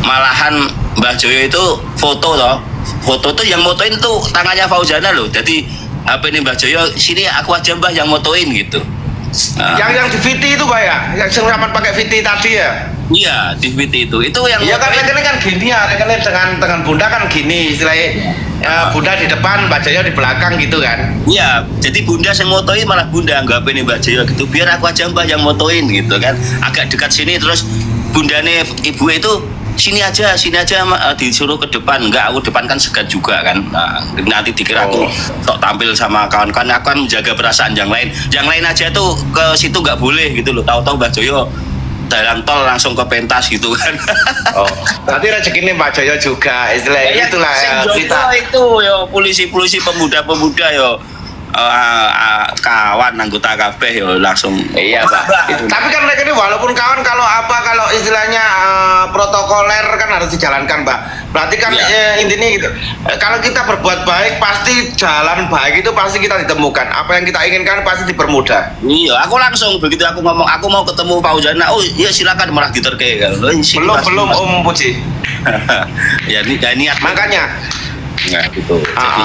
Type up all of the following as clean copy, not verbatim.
malahan Mbah Joyo itu foto toh. Foto tuh yang motoin tuh tangannya Fauzana loh. Jadi HP ini Mbah Joyo, sini aku aja Mbah yang motoin gitu. Yang di VT itu Pak ya, yang serapan pakai VT tadi ya. Iya di VT itu yang Iya kan rekennya kan gini ya, rekennya dengan bunda kan gini istilahnya. Bunda di depan, Mbak Joyo di belakang gitu kan. Iya, jadi bunda yang motoin malah bunda nggak ini Mbak Joyo gitu. Biar aku aja Mbah yang motoin gitu kan. Agak dekat sini terus bundane ibu itu sini aja disuruh ke depan. Enggak, aku depan kan segan juga kan. Nah, nanti dikira aku sok tampil sama kawan-kawan, aku kan menjaga perasaan yang lain aja tuh ke situ nggak boleh gitu loh. Tahu-tahu Mbak Joyo dalam tol langsung ke pentas gitu kan. Berarti rezekinya Mbak Joyo juga istilahnya Ya, itulah kita itu yo polisi pemuda yo kawan anggota kabeh yo langsung. Iya Pak. Tapi kan mereka ini walaupun kawan kalau istilahnya protokoler kan harus dijalankan Pak. Berarti kan intinya gitu. Kalau kita berbuat baik pasti jalan baik itu pasti kita ditemukan. Apa yang kita inginkan pasti dipermudah. Iya, aku langsung begitu aku ngomong aku mau ketemu Fauzana. Oh iya silakan malah diterke kan. Belum Om Puji. Ya niat makanya. Nah gitu. Jadi,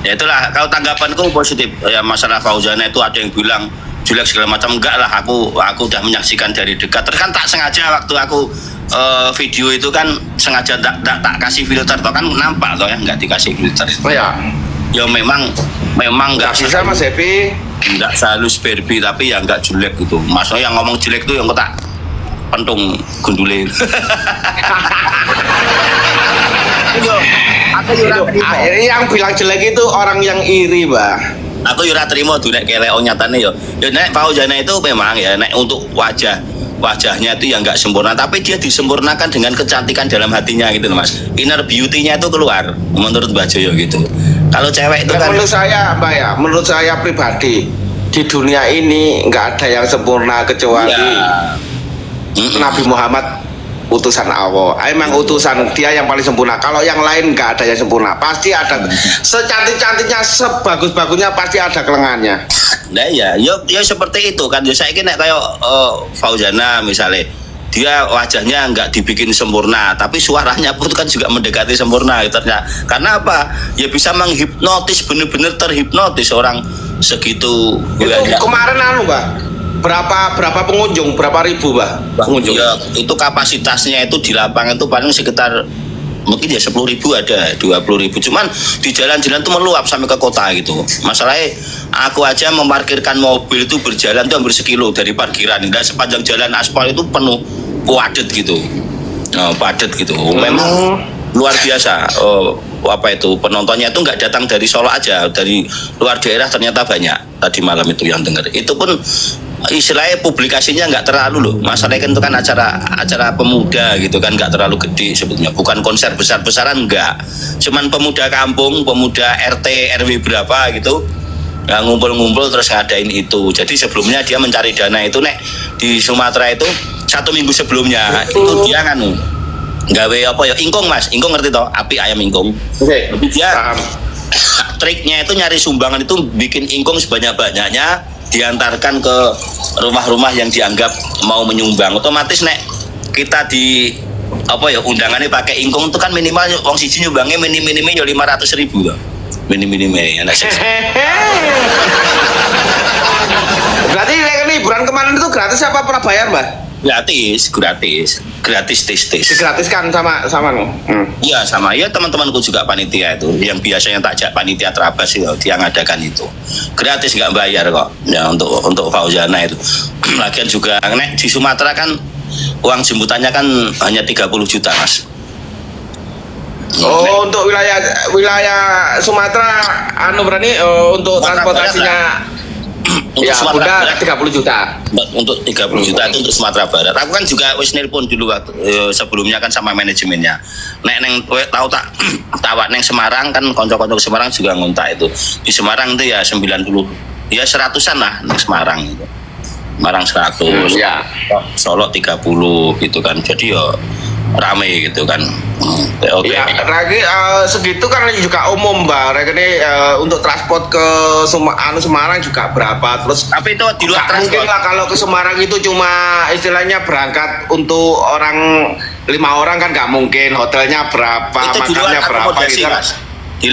ya itulah kalau tanggapanku positif ya masalah Fauzana itu ada yang bilang jelek segala macam. Enggak lah, aku udah menyaksikan dari dekat. Terus kan tak sengaja waktu aku video itu kan sengaja tak kasih filter toh kan nampak toh ya nggak dikasih filter. Oh ya. Ya memang nggak bisa Mas Epi. Nggak sehalus Barbie tapi ya nggak jelek gitu. Maksudnya yang ngomong jelek tuh yang tak pentung gundule. Yang bilang jelek itu orang yang iri, Mbak. Aku yo ora trimo tuh nek kelek nyatane yo. Ya nek Fauzana itu memang ya nek untuk wajahnya itu yang nggak sempurna, tapi dia disempurnakan dengan kecantikan dalam hatinya gitu Mas. Inner beauty-nya itu keluar menurut Mbak Joyo gitu. Kalau cewek itu kan menurut saya Mbak ya, menurut saya pribadi di dunia ini nggak ada yang sempurna kecuali Nabi Muhammad utusan Allah. Emang utusan dia yang paling sempurna. Kalau yang lain nggak ada yang sempurna. Pasti ada secantik-cantiknya, sebagus-bagusnya pasti ada kelengannya. Nah ya, yo seperti itu kan. Yo saya kira kayak Fauzana misalnya, dia wajahnya nggak dibikin sempurna, tapi suaranya pun kan juga mendekati sempurna gitu. Karena apa? Ya bisa menghipnotis, bener-bener terhipnotis orang segitu. Itu kemarin Mbak. Berapa pengunjung? Berapa ribu, Mbak? Pengunjung. Ya, itu kapasitasnya itu di lapangan itu paling sekitar mungkin ya 10.000 ada 20.000, cuman di jalan-jalan tuh meluap sampai ke kota gitu. Masalahnya aku aja memarkirkan mobil itu berjalan tuh hampir sekilo dari parkiran, dan sepanjang jalan aspal itu penuh padat gitu. Padat gitu. Memang luar biasa. Apa itu penontonnya itu nggak datang dari Solo aja, dari luar daerah ternyata banyak tadi malam itu yang dengar. Itu pun istilahnya publikasinya nggak terlalu loh. Masalahnya kan itu kan acara pemuda gitu kan, nggak terlalu gede sebetulnya, bukan konser besar-besaran, nggak, cuman pemuda kampung, pemuda RT RW berapa gitu ya, ngumpul-ngumpul terus ngadain itu. Jadi sebelumnya dia mencari dana itu nek di Sumatera itu 1 minggu sebelumnya itu dia kan gawe apa ya, ingkung Mas, ingkung ngerti toh, api ayam ingkung. Oke. Dia triknya itu nyari sumbangan itu bikin ingkung sebanyak-banyaknya, diantarkan ke rumah-rumah yang dianggap mau menyumbang. Otomatis nek kita di apa ya undangannya pakai ingkung itu kan minimal wong siji nyumbangnya minim-minimnya ya 500.000 loh. Minim-minimnya ya. Berarti liburan kemarin itu gratis apa pernah bayar, Mbak? Gratis tis. Digratiskan sama nih. Iya sama ya, teman-temanku juga panitia itu yang biasanya takjak panitia Trabas ya, dia ngadakan itu gratis nggak bayar kok ya untuk Fauzana itu. Lagian juga nek di Sumatera kan uang jemputannya kan hanya 30 juta Mas. Untuk wilayah Sumatera berani untuk transportasinya ya udah 30 juta. Untuk 30 juta itu untuk Sumatera Barat. Aku kan juga wis nelpon dulu waktu sebelumnya kan sama manajemennya. Nek neng tahu tak tawak neng Semarang kan konco-konco Semarang juga ngontak itu. Di Semarang itu ya 90 ya 100-an lah neng Semarang itu. Semarang 100. Ya. Solo 30 gitu kan. Jadi ya rame gitu kan. Oke. Ya, lagi segitu kan juga umum, Mbak. Ini untuk transport ke Semarang juga berapa? Terus Tapi itu di luar nggak mungkin transport. lah kalau ke Semarang itu cuma istilahnya berangkat untuk 5 orang kan nggak mungkin. Hotelnya berapa, Itu di luar makannya berapa akomodasi, gitu kan. Mas. Di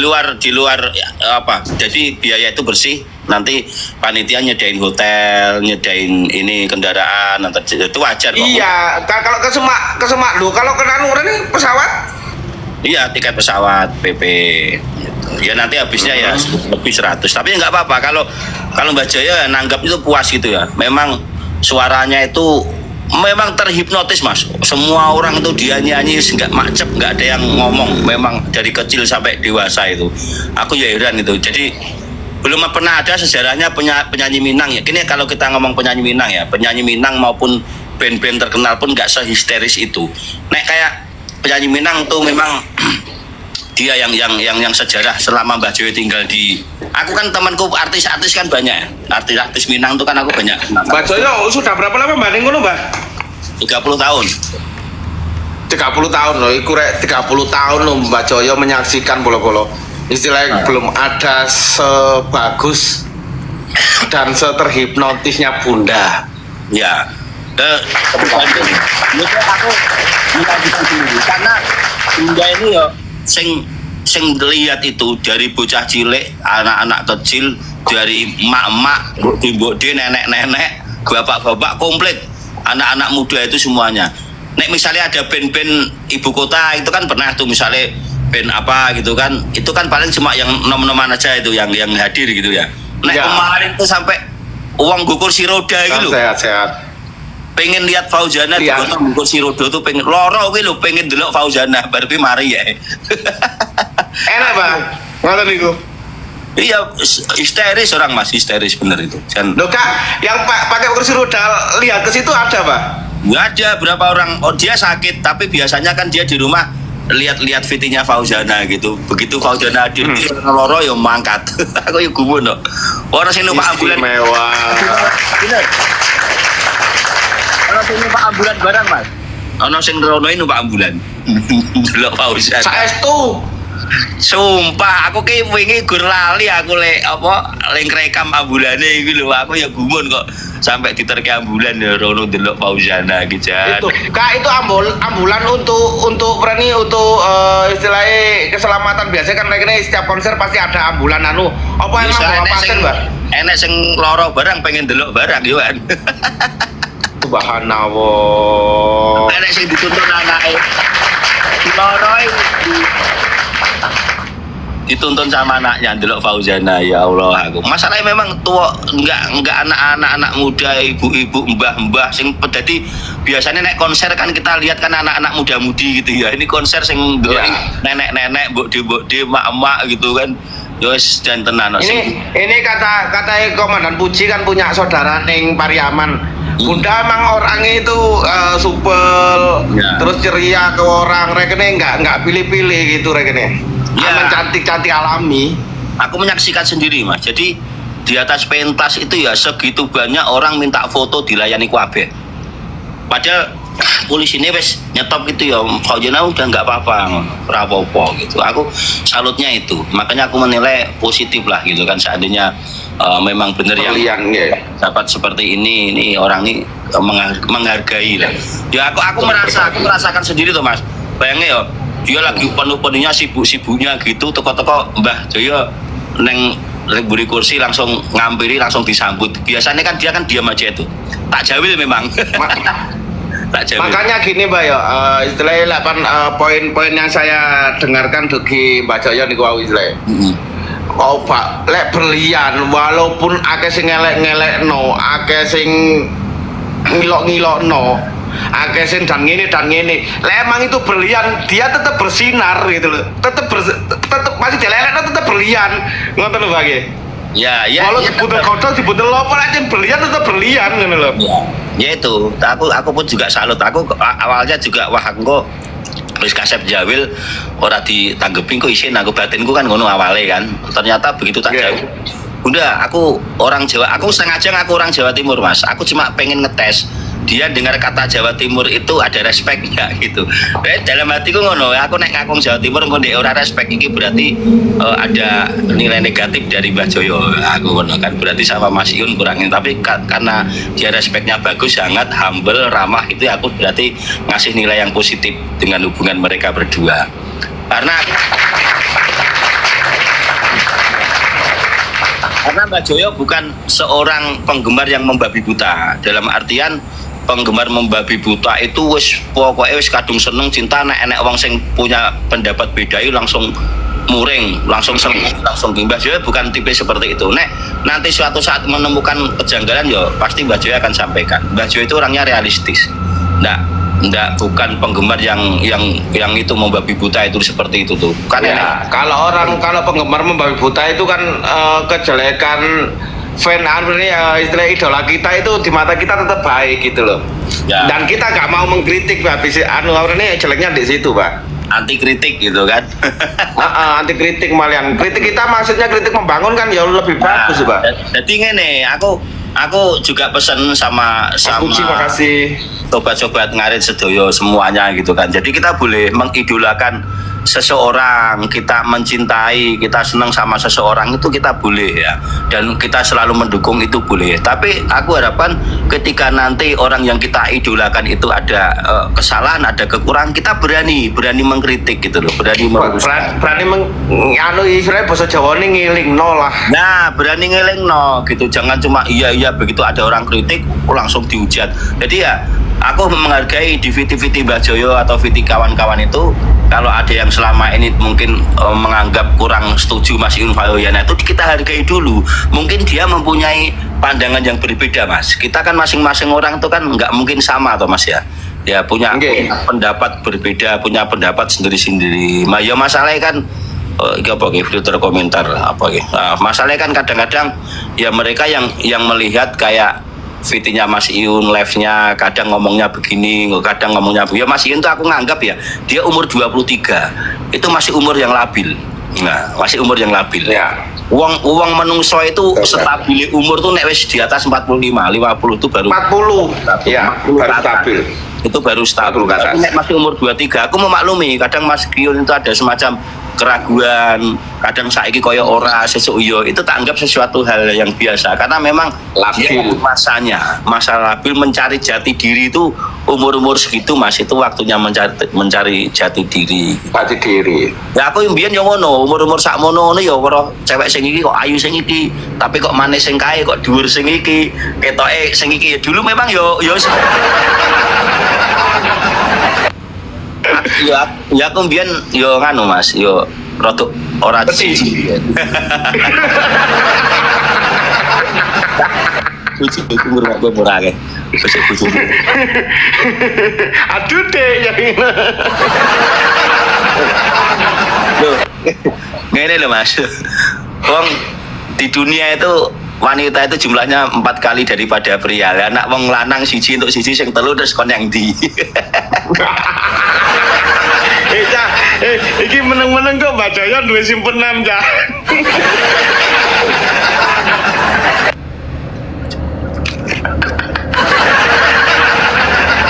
luar ya, apa? Jadi biaya itu bersih. Nanti panitia nyedain hotel, nyedain ini kendaraan, itu wajar kok. Iya, kalau ke Semak loh. Kalau ke Nanura nih pesawat? Iya, tiket pesawat PP gitu. Ya nanti habisnya ya lebih 100. Tapi nggak apa-apa kalau Mbak Jaya nanggap itu puas gitu ya. Memang suaranya itu memang terhipnotis, Mas. Semua orang itu dia nyanyi nggak macep, nggak ada yang ngomong. Memang dari kecil sampai dewasa itu. Aku ya heran itu. Jadi belum pernah ada sejarahnya penyanyi Minang ya. Kini kalau kita ngomong penyanyi Minang ya, penyanyi Minang maupun band-band terkenal pun nggak sehisteris itu. Nek kayak penyanyi Minang tuh memang dia yang sejarah selama Mbah Joyo tinggal di. Aku kan temanku artis-artis kan banyak ya. Artis-artis Minang tuh kan aku banyak. Mbak Joyo sudah berapa lama Mbak Ninggono, Mbak? 30 tahun. 30 tahun loh, iku rek 30 tahun loh Mbak Joyo menyaksikan bola-bola. Istilahnya belum ada sebagus dan seterhipnotisnya Bunda. Ya. Aku karena Bunda ini ya sing lihat itu dari bocah cilik, anak-anak kecil, dari emak-emak, mbok-mbok, nenek-nenek, bapak-bapak komplit, anak-anak muda itu semuanya. Nek misalnya ada band-band ibu kota itu kan pernah tuh misalnya band apa gitu kan, itu kan paling cuma yang nom-noman aja itu yang hadir gitu ya. Nek Ya. kemarin tuh sampai uang gue kursi roda gitu. Sehat-sehat. Pengen lihat Fauzana di Iya. kota kursi roda tuh pengen loro kuwi lho, pengen delok Fauzana baru kuwi mari ya. Enak Bang, ngoten niku. Iya, histeris orang Mas, histeris bener itu. Dan Loh Kak, yang pakai kursi roda lihat ke situ ada Pak? nggak ada berapa orang, oh dia sakit tapi biasanya kan dia di rumah lihat-lihat fitinya Fauzana gitu. Begitu Fauzana hadir dia loro ya mangkat. Aku ya gumun kok. Orang sing numpak ambulan. Istimewa. Bener. Orang sing numpak ambulan barang Mas. Ono sing rono numpak ambulan. Delok Fauzana. Saestu. Sumpah, aku ki wingi gur lali aku lek rekam ambulane iki lho. Aku ya gumun kok sampai diterke ambulan ya rono delok Fauzana iki jan. Itu Kak, itu ambulan untuk berani untuk istilahnya keselamatan. Biasanya kan ini setiap konser pasti ada ambulan anu. Apa emang Bisa bawa pasien, Mbak? enek sing loro barang pengen delok barang yo kan. Subhanallah. Enek sing dituntun anake. Loro dituntun sama anaknya delok Fauzana, ya Allah aku. Masalahnya memang tua enggak anak muda, ibu-ibu, mbah-mbah sing jadi biasanya nek konser kan kita lihat kan anak-anak muda-mudi gitu ya. Ini konser sing Ya. nenek-nenek, mbok de mak-mak gitu kan. Ya wis dan tenan kok sing. Ini kata Komandan Puji kan punya saudara ning Pariaman. Bunda emang orangnya itu supel, Ya. terus ceria ke orang, rekene nggak pilih-pilih gitu rekene. Ya. Aman cantik-cantik alami. Aku menyaksikan sendiri Mas. Jadi di atas pentas itu ya segitu banyak orang minta foto dilayani kabeh. Padahal polisi ini wes nyetop gitu ya. Fauzana udah nggak apa-apa, ora apa-apa gitu. Aku salutnya itu. Makanya aku menilai positif lah gitu kan, seandainya memang benar yang Kalian ya. dapat seperti ini orang ini menghargai lah. Ya aku merasakan sendiri tuh Mas. Bayangin ya, dia lagi penuh-penuhnya sibuk-sibuknya gitu, teko-teko Mbah Joyo neng beri kursi langsung ngampiri, langsung disambut. Biasanya kan dia kan diam aja itu. Tak jawil memang. Tak jawil. Makanya gini Mbak ya, istilahnya 8 poin-poin yang saya dengarkan dari Mbak Joyo niku wau istilahnya. Oh Pak, lek berlian walaupun akeh sing ngelek-ngelekno, akeh sing ngilok-ngilokno, akeh sing dan ngene. Lek emang itu berlian, dia tetap bersinar gitu loh. Tetap masih dilelekno tetap berlian. Ngoten lho Pak nggih. Ya, Walau diputer kodok, diputer lopo, lek berlian tetap berlian ngono lho. Ya itu, aku pun juga salut. Aku awalnya juga wah engko wis kasep jawil ora ditanggepi kok isin, aku batinku kan ngono awale kan. Ternyata begitu tak Yeah. jawil. Bunda, aku orang Jawa, aku sengaja ngaku orang Jawa Timur Mas. Aku cuma pengen ngetes dia dengar kata Jawa Timur itu ada respect nggak gitu. Dalam hatiku ngono, aku nek ngakung Jawa Timur kok ndek ora respect iki berarti ada nilai negatif dari Mbah Joyo. Aku ngono kan berarti sama Mas Iun kurangin, tapi karena dia respectnya bagus, sangat humble, ramah, itu aku berarti ngasih nilai yang positif dengan hubungan mereka berdua. Karena Mbak Joyo bukan seorang penggemar yang membabi buta. Dalam artian penggemar membabi buta itu wis pokoknya wis kadung seneng cinta nek wong sing punya pendapat beda itu langsung muring, langsung seneng, langsung Mbak Joyo bukan tipe seperti itu. Nek nanti suatu saat menemukan kejanggalan ya pasti Mbak Joyo akan sampaikan. Mbak Joyo itu orangnya realistis. Nggak bukan penggemar yang itu membabi buta itu seperti itu tuh. Kan ya, kalau penggemar membabi buta itu kan kejelekan fan ini istilah idola kita itu di mata kita tetap baik gitu loh. Ya. Dan kita nggak mau mengkritik habis ini jeleknya di situ, Pak. Anti kritik gitu kan. Anti kritik malahan. Kritik kita maksudnya kritik membangun kan ya lebih bagus, Pak. Jadi ngene, aku juga pesen sama terima kasih sobat-sobat ngarit sedoyo semuanya gitu kan. Jadi kita boleh mengidolakan seseorang, kita mencintai, kita senang sama seseorang itu kita boleh ya, dan kita selalu mendukung itu boleh. Tapi aku harapkan ketika nanti orang yang kita idolakan itu ada kesalahan, ada kekurangan, kita berani mengkritik gitu loh, berani meluruskan. Berani istilahnya bahasa Jawa ini ngiling no lah. Nah, berani ngiling no gitu, jangan cuma iya begitu ada orang kritik langsung dihujat. Jadi ya aku menghargai di VT Mbah Joyo atau VT kawan-kawan itu, kalau ada yang selama ini mungkin menganggap kurang setuju Mas Iun Fayoyana itu kita hargai dulu. Mungkin dia mempunyai pandangan yang berbeda, Mas. Kita kan masing-masing orang itu kan nggak mungkin sama toh Mas ya. Ya punya pendapat berbeda, punya pendapat sendiri-sendiri. Ya masalahnya kan filter komentar apa gitu. Nah, masalahnya kan kadang-kadang ya mereka yang melihat kayak VT-nya Mas Iun, live-nya kadang ngomongnya begini, kadang ngomongnya begini. Ya Mas Iun tuh aku nganggap ya, dia umur 23. Itu masih umur yang labil. Nah, masih umur yang labil. Ya. Uang menungso itu stabil umur tuh nek wis di atas 45, 50 itu baru 40. Ya, baru stabil. Itu baru stabil. Tapi nek masih umur 23, aku memaklumi kadang Mas Iun itu ada semacam keraguan, kadang saiki koyo ora sesuk yo, itu tak anggap sesuatu hal yang biasa karena memang labil masa labil mencari jati diri itu umur segitu Mas, itu waktunya mencari jati diri. Ya aku mbiyen yo ngono, umur sakmono ngono ya ora cewek sing iki kok ayu sing iki, tapi kok manis sing kae kok dhuwur sing iki, ketoke sing iki. Dulu memang yo ya aku mbiyen yo nganu Mas, yo rodok ora siji. Kuci umur gue murah ke. Kuci. Aduh deh yang ini. Loh. Ngene lho Mas. Wong di dunia itu wanita itu jumlahnya 4 kali daripada pria. Anak wong lanang siji untuk siji sing telu terus kon yang ndi. Iki meneng-meneng kok Mbak Joyo duwe simpenan Cak.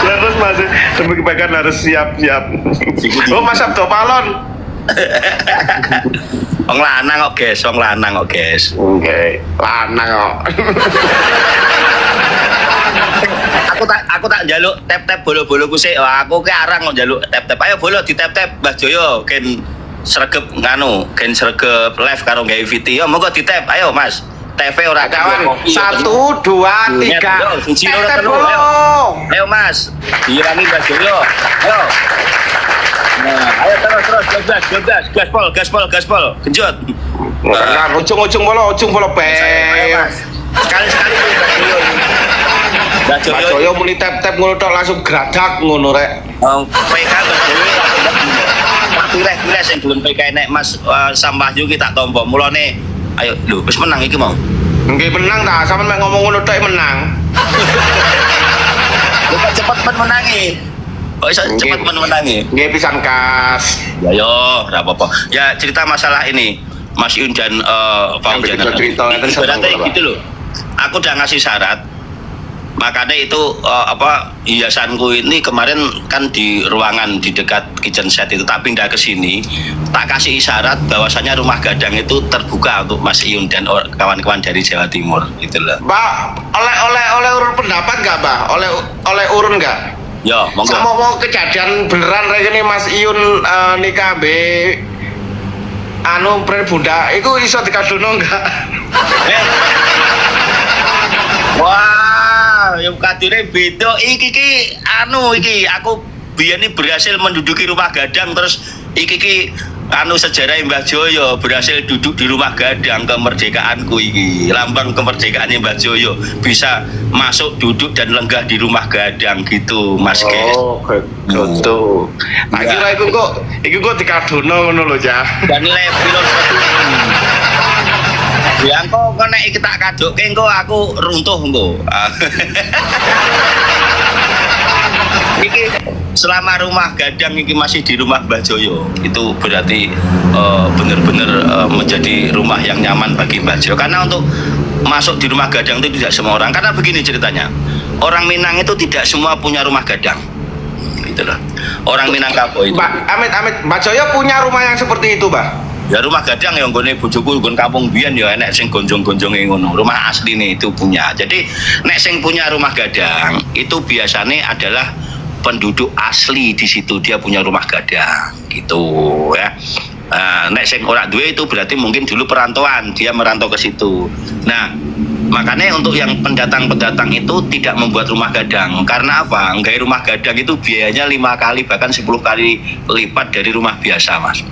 Terus masih demi kebaikan harus siap-siap. Oh Mas Abdo Palon. Wong lanang kok, guys. Oke, lanang kok. Aku tak njaluk tap bolo-boloku sik. Aku ki arang kok njaluk tap. Ayo bolo di tap Mbah Joyo ken sregep live karo gawe VT. Yo monggo di tap. Ayo Mas. TV ora kawan. 1 2 3. Tap bolo. Ayo Mas. Dirangi Mbah Joyo. Ayo. Nah, ayo terus gaspol. Genjot. Nah, ujung bolo pe. Sekali-sekali Mbah Joyo muni tap ngono tok langsung gradak ngono rek. PK Mbah Joyo pilih sing belum PK nek Mas Sampah yo ki tak tampa. Mulane ayo lho wis menang iki mau. Nggih menang ta, sampean mek ngomong ngono tok menang. Kok cepet menangi. Kok iso cepet menangi. Nggih pisan kas. Ya yo, ora apa-apa. Ya cerita masalah ini Mas Iun dan Fauzan. Cerita berarti gitu loh. Aku udah ngasih syarat Makanya itu hiasanku ini kemarin kan di ruangan di dekat kitchen set itu tak pindah ke sini, tak kasih isyarat bahwasanya rumah gadang itu terbuka untuk Mas Iyun dan kawan-kawan dari Jawa Timur gitu loh. Mbak, oleh urun pendapat nggak, Mbak? Oleh urun nggak? Yo, monggo. Mau kejadian beneran kayak gini Mas Iyun nikah be anu bunda, itu iso dikadono nggak? Wah, yang kadine beda iki aku biyen iki berhasil menduduki rumah gadang terus iki sejarah Mbah Joyo berhasil duduk di rumah gadang kemerdekaanku iki. Lambang kemerdekaan Mbah Joyo bisa masuk duduk dan lenggah di rumah gadang gitu, Mas Kes. Oh, gitu. Nah, kira iku kok dikadono ngono lho, Cah. Dan nilai filosofi. Ya engko nek iki tak kadokke engko aku runtuh engko. Iki selama rumah gadang iki masih di rumah Mbah Joyo, itu berarti benar-benar menjadi rumah yang nyaman bagi Mbah Joyo. Karena untuk masuk di rumah gadang itu tidak semua orang. Karena begini ceritanya, orang Minang itu tidak semua punya rumah gadang. Gitu loh. Orang Minangkabau itu. Amit Mbah Joyo punya rumah yang seperti itu, Mbak. Ya rumah gadang yang nggone bojoku nggon kampung biyen ya enek sing gonjong-gonjonge ngono. Rumah asline itu punya. Jadi nek sing punya rumah gadang itu biasanya adalah penduduk asli di situ, dia punya rumah gadang gitu ya. Nek sing ora duwe itu berarti mungkin dulu perantauan, dia merantau ke situ. Nah, makanya untuk yang pendatang-pendatang itu tidak membuat rumah gadang. Karena apa? Nggawe rumah gadang itu biayanya 5 kali bahkan 10 kali lipat dari rumah biasa, Mas.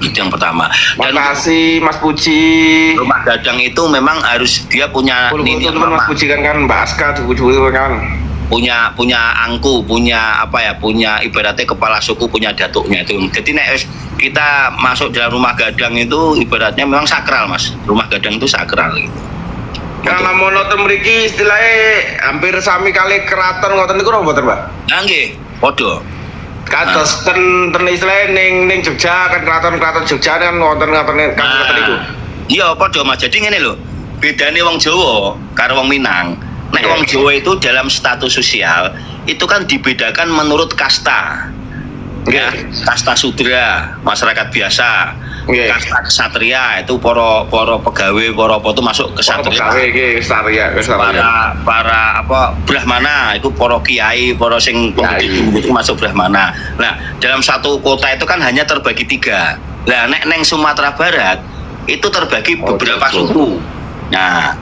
Itu yang pertama. Dan makasih Mas Puji. Rumah gadang itu memang harus dia punya nini Mas Puji kan Mbak Aska Puji kan. Punya angku, punya ibaratnya kepala suku, punya datuknya itu. Jadi nek kita masuk dalam rumah gadang itu ibaratnya memang sakral, Mas. Rumah gadang itu sakral gitu. Karena monoton mriki istilahnya hampir sami kali keraton ngoten niku napa mboten, Mbak? Nah nggih, padha. Kados ten istilahnya ning Jogja kan keraton Jogja kan ngoten niku. Iya, padha, Mas. Jadi ngene lho. Bedane wong Jawa karo wong Minang. Nek wong Jawa itu dalam status sosial itu kan dibedakan menurut kasta. Ya, kasta sudra, masyarakat biasa. Kasta ksatria itu para pegawai, para apa itu masuk ksatria. Para brahmana itu para kiai, para sing itu masuk brahmana. Nah, dalam satu kota itu kan hanya terbagi 3. Nah, nek neng Sumatera Barat itu terbagi beberapa suku. Nah,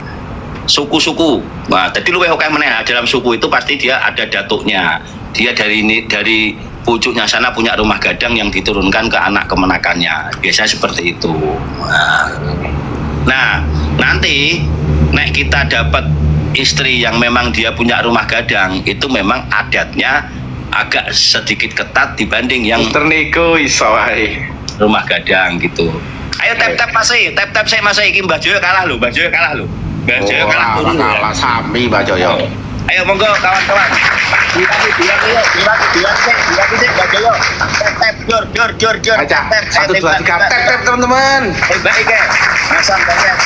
suku-suku. Nah, jadi luwih akeh meneh dalam suku itu pasti dia ada datuknya. Dia dari pucuknya sana punya rumah gadang yang diturunkan ke anak kemenakannya. Biasanya seperti itu. Nah, nanti nek kita dapat istri yang memang dia punya rumah gadang, itu memang adatnya agak sedikit ketat dibanding yang terniku iso wae. Rumah gadang gitu. Ayo tap masih Mas iki Mbah Joyo kalah lho, Mbah Joyo kalah lho. Mbah Joyo kalah sami Mbah Joyo. Ayo monggo kawan-kawan. Jor. Tap teman-teman. Baik, Masam banyak.